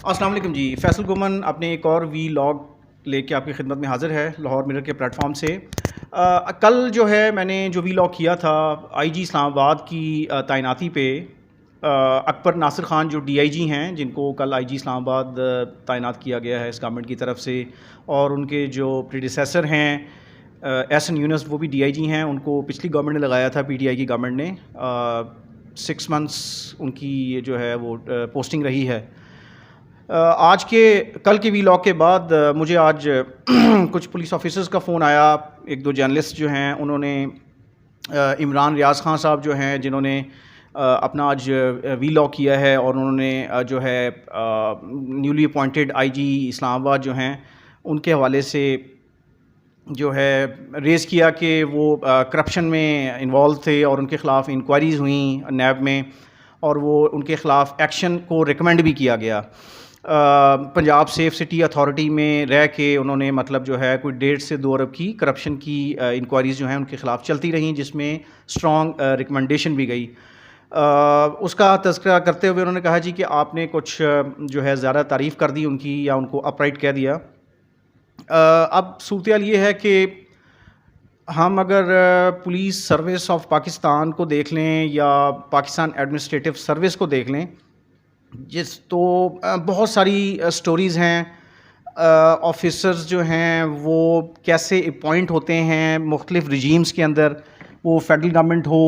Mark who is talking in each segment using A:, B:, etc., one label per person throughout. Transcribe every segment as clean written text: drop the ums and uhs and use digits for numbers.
A: अस्सलाम वालेकुम जी। फैसल गुमन अपने एक और वी लॉग लेके आपकी खिदमत में हाज़िर है लाहौर मिरर के प्लेटफॉर्म से। कल जो है मैंने जो वी लॉग किया था आईजी इस्लामाबाद की तैनाती पे अकबर नासिर ख़ान जो डीआईजी हैं जिनको कल आईजी इस्लामाबाद तैनात किया गया है इस गवर्नमेंट की तरफ से, और उनके जो प्रीडिसेसर हैं एहसन यूनुस वो भी डीआईजी हैं, उनको पिछली गवर्नमेंट ने लगाया था, पीटीआई की गवर्नमेंट ने 6 मंथ्स उनकी जो है वो पोस्टिंग रही है। आज के कल के वीलॉग के बाद मुझे आज कुछ पुलिस ऑफिसर्स का फ़ोन आया। एक दो जर्नलिस्ट जो हैं उन्होंने इमरान रियाज़ ख़ान साहब जो हैं जिन्होंने अपना आज वीलॉग किया है, और उन्होंने जो है न्यूली अपॉइंटेड आईजी इस्लामाबाद जो हैं उनके हवाले से जो है रेज़ किया कि वो करप्शन में इन्वॉल्व थे और उनके ख़िलाफ़ इंक्वायरीज़ हुई नैब में, और वो उनके ख़िलाफ़ एक्शन को रिकमेंड भी किया गया। पंजाब सेफ सिटी अथॉरिटी में रह के उन्होंने मतलब जो है कोई 1.5 से 2 अरब की करप्शन की इंक्वायरीज़ जो हैं उनके ख़िलाफ़ चलती रहीं, जिसमें स्ट्रॉन्ग रिकमेंडेशन भी गई। उसका तज़किरा करते हुए उन्होंने कहा जी कि आपने कुछ जो है ज़्यादा तारीफ़ कर दी उनकी, या उनको अपराइट कह दिया। अब सूरत ये है कि हम अगर पुलिस सर्विस ऑफ पाकिस्तान को देख लें या पाकिस्तान एडमिनिस्ट्रेटिव सर्विस को देख लें, तो बहुत सारी स्टोरीज़ हैं। ऑफिसर्स जो हैं वो कैसे अपॉइंट होते हैं मुख्तलिफ़ रिजीम्स के अंदर, वो फेडरल गवर्नमेंट हो,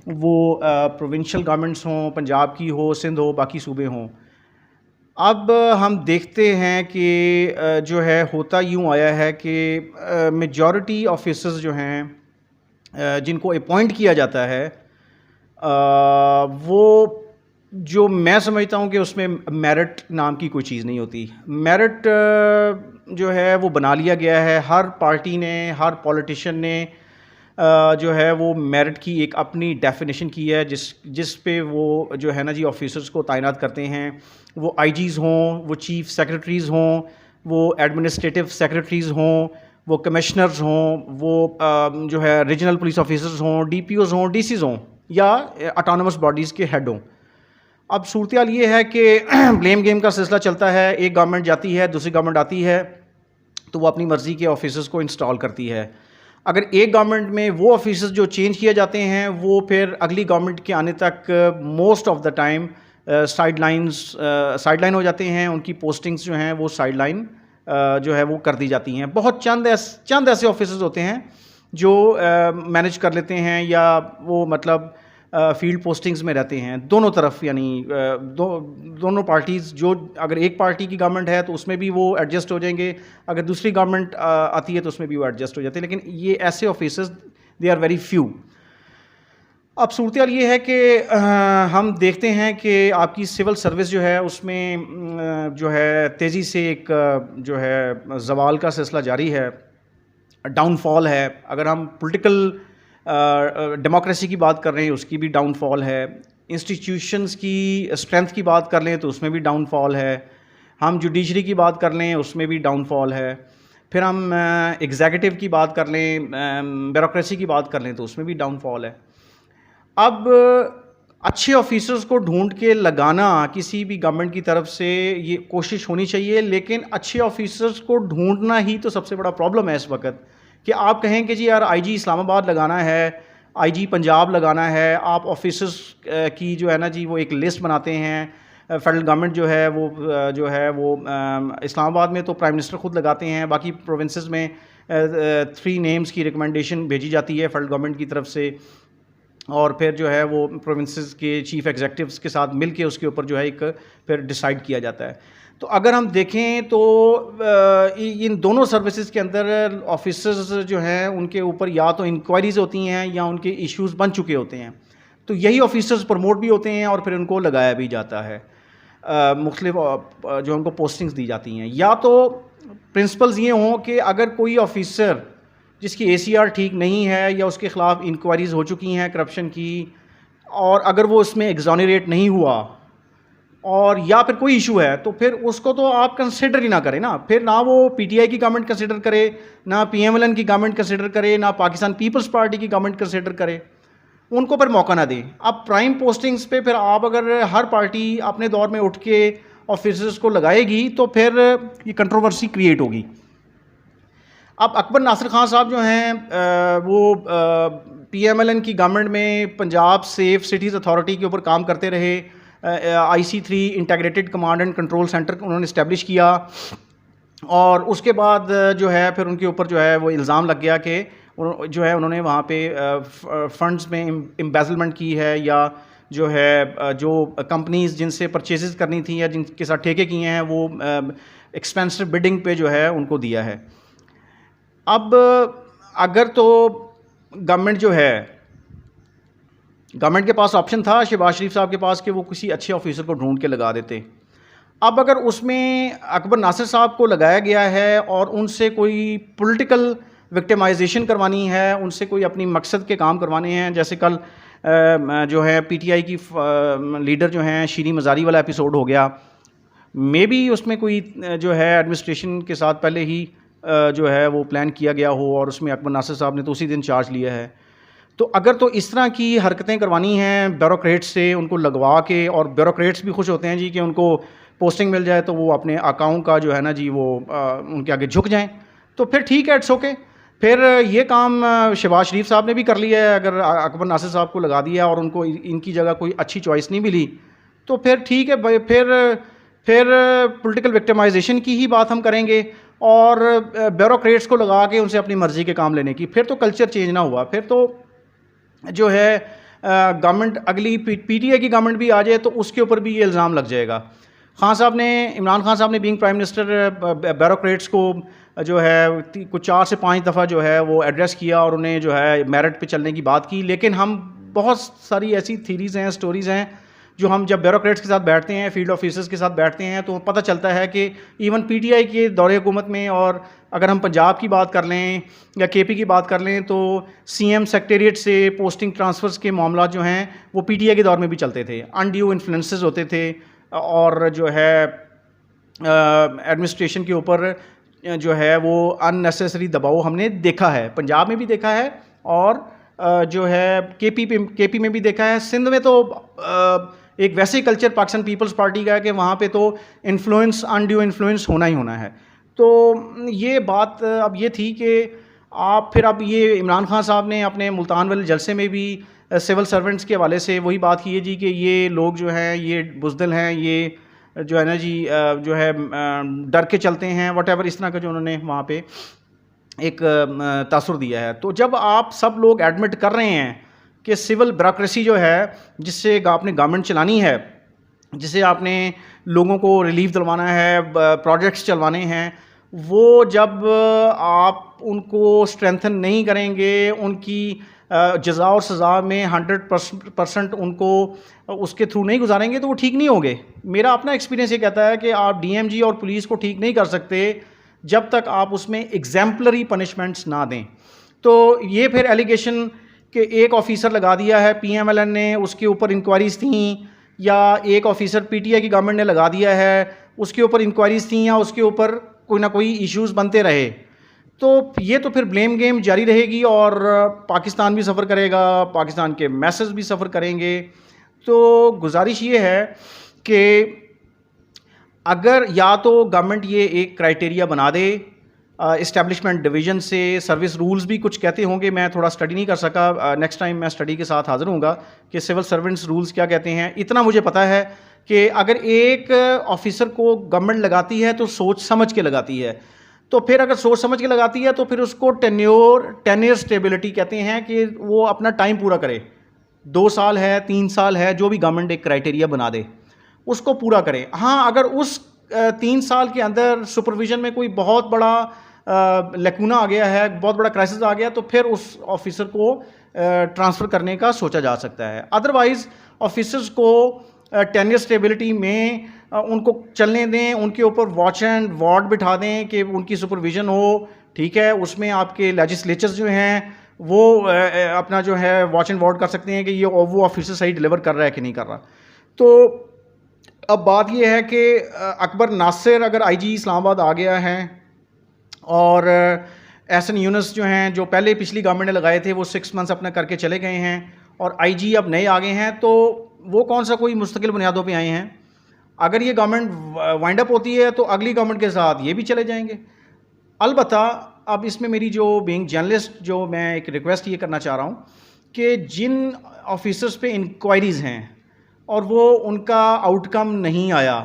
A: वो प्रोविंशियल गवर्नमेंट्स हों, पंजाब की हो, सिंध हो, बाकी सूबे हों। अब हम देखते हैं कि जो है होता यूँ आया है कि मेजॉरिटी ऑफिसर्स जो हैं जिनको अपॉइंट किया जाता है वो जो मैं समझता हूँ कि उसमें मेरिट नाम की कोई चीज़ नहीं होती। मेरिट जो है वो बना लिया गया है, हर पार्टी ने, हर पॉलिटिशियन ने जो है वो मेरिट की एक अपनी डेफिनेशन की है, जिस पे वो जो है ना जी ऑफिसर्स को तैनात करते हैं। वो आईजीज़ हों, वो चीफ सेक्रेटरीज़ हों, वो एडमिनिस्ट्रेटिव सेक्रेटरीज़ हों, वो कमिश्नर्स हों, वो जो है रीजनल पुलिस ऑफिसर्स हों, डीपीओज़ हों, डीसीज़ हों, या ऑटोनमस बॉडीज़ के हेड हों। अब सूरत ये है कि ब्लेम गेम का सिलसिला चलता है। एक गवर्नमेंट जाती है, दूसरी गवर्नमेंट आती है, तो वो अपनी मर्ज़ी के ऑफिसर्स को इंस्टॉल करती है। अगर एक गवर्नमेंट में वो ऑफिसर्स जो चेंज किए जाते हैं वो फिर अगली गवर्नमेंट के आने तक most of the time sideline हो जाते हैं, उनकी पोस्टिंग्स जो हैं वो साइडलाइन जो है वो कर दी जाती हैं। बहुत चंद ऐसे ऑफिसर्स होते हैं जो मैनेज कर लेते हैं, या वो मतलब फील्ड पोस्टिंग्स में रहते हैं दोनों तरफ, यानी दोनों पार्टीज़। जो अगर एक पार्टी की गवर्नमेंट है तो उसमें भी वो एडजस्ट हो जाएंगे, अगर दूसरी गवर्नमेंट आती है तो उसमें भी वो एडजस्ट हो जाते हैं, लेकिन ये ऐसे officers they are very few. अब सूरत ये है कि हम देखते हैं कि आपकी सिविल सर्विस जो है उसमें जो है तेज़ी से एक जो है ज़वाल का सिलसिला जारी है, डाउनफॉल है। अगर हम पॉलिटिकल डेमोक्रेसी की बात कर रहे हैं उसकी भी डाउनफॉल है, इंस्टीट्यूशंस की स्ट्रेंथ की बात कर लें तो उसमें भी डाउनफॉल है, हम जुडिशरी की बात कर लें उसमें भी डाउनफॉल है, फिर हम एग्जीक्यूटिव की बात कर लें, ब्यूरोक्रेसी की बात कर लें तो उसमें भी डाउनफॉल है। अब अच्छे ऑफिसर्स को ढूंढ के लगाना किसी भी गवर्नमेंट की तरफ से ये कोशिश होनी चाहिए, लेकिन अच्छे ऑफिसर्स को ढूंढना ही तो सबसे बड़ा प्रॉब्लम है इस वक्त। कि आप कहें कि जी यार आईजी इस्लामाबाद लगाना है, आईजी पंजाब लगाना है, आप ऑफिसर्स की जो है ना जी वो एक लिस्ट बनाते हैं। फेडरल गवर्नमेंट जो है वो इस्लामाबाद में तो प्राइम मिनिस्टर ख़ुद लगाते हैं, बाकी प्रोविंसेस में 3 नेम्स की रिकमेंडेशन भेजी जाती है फेडरल गवर्नमेंट की तरफ से, और फिर जो है वो प्रोविंसेस के चीफ एग्जीक्यूटिव्स के साथ मिल के उसके ऊपर जो है एक फिर डिसाइड किया जाता है। तो अगर हम देखें तो इन दोनों सर्विसेज के अंदर ऑफिसर्स जो हैं उनके ऊपर या तो इंक्वायरीज़ होती हैं या उनके इश्यूज़ बन चुके होते हैं, तो यही ऑफिसर्स प्रमोट भी होते हैं और फिर उनको लगाया भी जाता है, मुख्तलिफ जो उनको पोस्टिंग्स दी जाती हैं। या तो प्रिंसिपल्स ये हों कि अगर कोई ऑफिसर जिसकी ACR ठीक नहीं है या उसके ख़िलाफ़ इंक्वायरीज़ हो चुकी हैं करप्शन की, और अगर वो इसमें एग्जॉनरेट नहीं हुआ और या फिर कोई इशू है, तो फिर उसको तो आप कंसिडर ही ना करें ना। फिर ना वो PTI की गवर्नमेंट कंसिडर करे, ना PMLN की गवर्नमेंट कंसिडर करे, ना पाकिस्तान पीपल्स पार्टी की गवर्नमेंट कंसिडर करे, उनको फिर मौका ना दें। अब प्राइम पोस्टिंग्स पे फिर आप अगर हर पार्टी अपने दौर में उठ के ऑफिसर्स को लगाएगी तो फिर ये कंट्रोवर्सी क्रिएट होगी। अब अकबर नासिर खान साहब जो हैं वो PMLN की गवर्नमेंट में पंजाब सेफ सिटीज़ अथॉरिटी के ऊपर काम करते रहे। IC3 integrated command and control centre उन्होंने इस्टेब्लिश किया, और उसके बाद जो है फिर उनके ऊपर जो है वो इल्ज़ाम लग गया कि जो है उन्होंने वहाँ पे फंड्स में एम्बेजलमेंट की है, या जो है जो कंपनीज जिनसे परचेजेस करनी थी या जिनके साथ ठेके किए हैं वो एक्सपेंसिव बिडिंग पे जो है उनको दिया है। अब अगर तो गवर्नमेंट जो है, गवर्नमेंट के पास ऑप्शन था शहबाज शरीफ साहब के पास कि वो किसी अच्छे ऑफिसर को ढूंढ के लगा देते। अब अगर उसमें अकबर नासिर साहब को लगाया गया है और उनसे कोई पॉलिटिकल विक्टिमाइजेशन करवानी है, उनसे कोई अपनी मकसद के काम करवाने हैं, जैसे कल जो है PTI की लीडर जो हैं शीरी मज़ारी वाला एपिसोड हो गया, मे बी उसमें कोई जो है एडमिनिस्ट्रेशन के साथ पहले ही जो है वो प्लान किया गया हो और उसमें अकबर नासिर साहब ने तो उसी दिन चार्ज लिया है। तो अगर तो इस तरह की हरकतें करवानी हैं ब्यूरोक्रेट्स से, उनको लगवा के, और ब्यूरोक्रेट्स भी खुश होते हैं जी कि उनको पोस्टिंग मिल जाए तो वो अपने अकाउंट का जो है ना जी वो उनके आगे झुक जाएं, तो फिर ठीक है, इट्स ओके। फिर ये काम शहबाज शरीफ साहब ने भी कर लिया है। अगर अकबर नासिर साहब को लगा दिया और उनको इनकी जगह कोई अच्छी चॉइस नहीं मिली तो फिर ठीक है भाई, फिर पॉलिटिकल विक्टिमाइजेशन की ही बात हम करेंगे और ब्यूरोक्रेट्स को लगा के उनसे अपनी मर्ज़ी के काम लेने की। फिर तो कल्चर चेंज ना हुआ, फिर तो जो है गवर्नमेंट अगली PTI की गवर्नमेंट भी आ जाए तो उसके ऊपर भी ये इल्ज़ाम लग जाएगा। खान साहब ने, इमरान खान साहब ने बीइंग प्राइम मिनिस्टर ब्यूरोक्रेट्स को जो है कुछ 4 से 5 दफ़ा जो है वो एड्रेस किया और उन्हें जो है मेरिट पे चलने की बात की। लेकिन हम बहुत सारी ऐसी थीरीज़ हैं, स्टोरीज़ हैं जो हम जब ब्यूरोक्रेट्स के साथ बैठते हैं, फील्ड ऑफिसर्स के साथ बैठते हैं तो पता चलता है कि इवन PTI के दौरे हुकूमत में, और अगर हम पंजाब की बात कर लें या KP की बात कर लें, तो CM सेक्रेटेरिएट से पोस्टिंग ट्रांसफ़र्स के मामला जो हैं वो PTI के दौर में भी चलते थे। अनड्यू इन्फ्लुएंसेस होते थे और जो है एडमिनिस्ट्रेशन के ऊपर जो है वो अननेसेसरी दबाव हमने देखा है, पंजाब में भी देखा है और जो है KP में भी देखा है। सिंध में तो एक वैसे ही कल्चर पाकिस्तान पीपल्स पार्टी का है कि वहाँ पे तो इन्फ्लुएंस, अनड्यू इन्फ्लुएंस होना ही होना है। तो ये बात अब ये थी कि अब ये इमरान खान साहब ने अपने मुल्तान वाले जलसे में भी सिविल सर्वेंट्स के हवाले से वही बात की है जी कि ये लोग जो हैं ये बुज़दिल हैं, ये जो है ना जी जो है डर के चलते हैं, वटेवर इस तरह का जो उन्होंने वहाँ पे एक तासुर दिया है। तो जब आप सब लोग एडमिट कर रहे हैं कि सिविल ब्यूरोक्रेसी जो है जिससे आपने गवर्नमेंट चलानी है, जिसे आपने लोगों को रिलीफ दिलवाना है, प्रोजेक्ट्स चलवाने हैं, वो जब आप उनको स्ट्रेंथन नहीं करेंगे, उनकी जज़ा और सज़ा में 100% उनको उसके थ्रू नहीं गुजारेंगे तो वो ठीक नहीं होंगे। मेरा अपना एक्सपीरियंस ये कहता है कि आप DMG और पुलिस को ठीक नहीं कर सकते जब तक आप उसमें एग्जाम्पलरी पनिशमेंट्स ना दें। तो ये फिर एलिगेशन कि एक ऑफिसर लगा दिया है PMLN ने, उसके ऊपर इंक्वायरीज़ थी, या एक ऑफिसर PTI की गवर्नमेंट ने लगा दिया है, उसके ऊपर इंक्वायरीज़ थी, या उसके ऊपर कोई ना कोई इश्यूज़ बनते रहे, तो ये तो फिर ब्लेम गेम जारी रहेगी और पाकिस्तान भी सफ़र करेगा, पाकिस्तान के मैसेज भी सफ़र करेंगे। तो गुजारिश ये है कि अगर या तो गवर्नमेंट ये एक क्राइटेरिया बना दे, इस्टेब्लिशमेंट डिवीज़न से सर्विस रूल्स भी कुछ कहते होंगे, मैं थोड़ा स्टडी नहीं कर सका, नेक्स्ट टाइम मैं स्टडी के साथ हाज़िर होऊंगा कि सिविल सर्वेंट्स रूल्स क्या कहते हैं। इतना मुझे पता है कि अगर एक ऑफिसर को गवर्नमेंट लगाती है तो सोच समझ के लगाती है, तो फिर अगर सोच समझ के लगाती है तो फिर उसको टेन्योर स्टेबिलिटी कहते हैं कि वो अपना टाइम पूरा करे, 2 साल है, 3 साल है, जो भी गवर्नमेंट एक क्राइटेरिया बना दे उसको पूरा करे। हाँ, अगर उस 3 साल के अंदर सुपरविजन में कोई बहुत बड़ा लैकूना आ गया है, बहुत बड़ा क्राइसिस आ गया, तो फिर उस ऑफिसर को ट्रांसफ़र करने का सोचा जा सकता है। अदरवाइज़ ऑफिसर्स को टेन्योर स्टेबिलिटी में उनको चलने दें, उनके ऊपर वॉच एंड वार्ड बिठा दें कि उनकी सुपरविजन हो, ठीक है। उसमें आपके लेजिस्लेचर्स जो हैं वो अपना जो है वॉच एंड वार्ड कर सकते हैं कि ये वो ऑफिसर सही डिलीवर कर रहा है कि नहीं कर रहा। तो अब बात ये है कि अकबर नासिर अगर IG इस्लामाबाद आ गया है और एहसन यूनुस जो हैं, जो पहले पिछली गवर्नमेंट ने लगाए थे, वो 6 मंथ्स अपना करके चले गए हैं और IG अब नए आ गए हैं, तो वो कौन सा कोई मुस्तकिल बुनियादों पे आए हैं, अगर ये गवर्नमेंट वाइंड अप होती है तो अगली गवर्नमेंट के साथ ये भी चले जाएंगे। अलबत्ता अब इसमें मेरी जो बीइंग जर्नलिस्ट जो मैं एक रिक्वेस्ट ये करना चाह रहा हूँ कि जिन ऑफिसर्स पे इंक्वायरीज़ हैं और वो उनका आउटकम नहीं आया,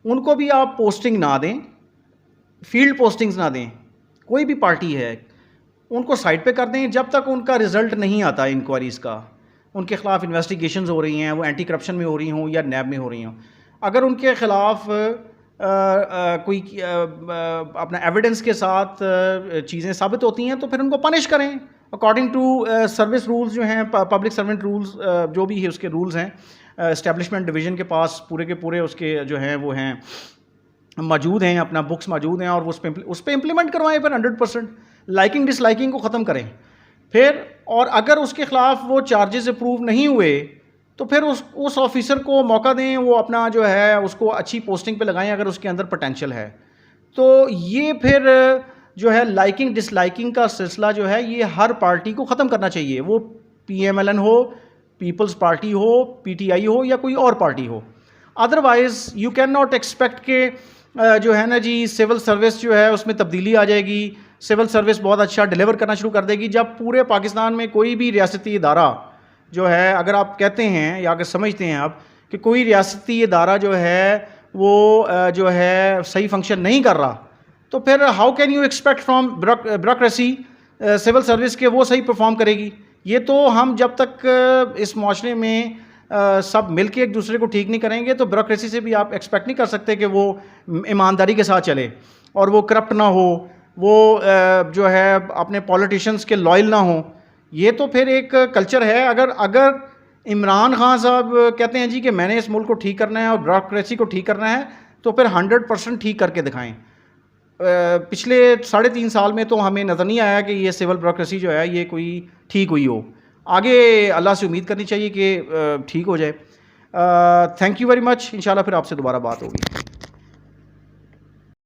A: उनको भी आप पोस्टिंग ना दें, फील्ड पोस्टिंग्स ना दें। कोई भी पार्टी है उनको साइड पे कर दें जब तक उनका रिज़ल्ट नहीं आता इंक्वायरीज़ का, उनके ख़िलाफ़ इन्वेस्टिगेशंस हो रही हैं, वो एंटी करप्शन में हो रही हों या नैब में हो रही हों। अगर उनके ख़िलाफ़ कोई अपना एविडेंस के साथ चीज़ें साबित होती हैं तो फिर उनको पनिश करें अकॉर्डिंग टू सर्विस रूल्स जो हैं, पब्लिक सर्वेंट रूल्स जो भी है उसके रूल्स हैं। एस्टेब्लिशमेंट डिवीज़न के पास पूरे के पूरे उसके जो हैं वो हैं मौजूद हैं, अपना बुक्स मौजूद हैं और वो उस पर इम्प्लीमेंट करवाएं फिर 100%। लाइकिंग डिसलाइकिंग को ख़त्म करें फिर, और अगर उसके ख़िलाफ़ वो चार्जेस अप्रूव नहीं हुए तो फिर उस ऑफिसर को मौका दें, वो अपना जो है उसको अच्छी पोस्टिंग पे लगाएं अगर उसके अंदर पोटेंशियल है। तो ये फिर जो है लाइकिंग डिसलाइकिंग का सिलसिला जो है ये हर पार्टी को ख़त्म करना चाहिए, वो PMLN हो, पीपल्स पार्टी हो, PTI हो या कोई और पार्टी हो। Otherwise you can not expect के जो है ना जी सिविल सर्विस जो है उसमें तब्दीली आ जाएगी, सिविल सर्विस बहुत अच्छा डिलीवर करना शुरू कर देगी जब पूरे पाकिस्तान में कोई भी रियासती इदारा जो है, अगर आप कहते हैं या अगर समझते हैं आप कि कोई रियासती इदारा जो है वो जो है सही फंक्शन नहीं कर रहा, तो फिर how can you expect from bureaucracy civil service के वो सही परफॉर्म करेगी। ये तो हम जब तक इस माशरे में सब मिल के एक दूसरे को ठीक नहीं करेंगे तो ब्यूरोक्रेसी से भी आप एक्सपेक्ट नहीं कर सकते कि वो ईमानदारी के साथ चले और वो करप्ट ना हो, वो जो है अपने पॉलिटिशियंस के लॉयल ना हो। ये तो फिर एक कल्चर है। अगर इमरान खान साहब कहते हैं जी कि मैंने इस मुल्क को ठीक करना है और ब्यूरोक्रेसी को ठीक करना है, तो फिर 100% ठीक करके दिखाएं। पिछले 3.5 साल में तो हमें नज़र नहीं आया कि ये सिविल ब्यूरोक्रेसी जो है ये कोई ठीक हुई हो। आगे अल्लाह से उम्मीद करनी चाहिए कि ठीक हो जाए। Thank you very much. इंशाल्लाह फिर आपसे दोबारा बात होगी।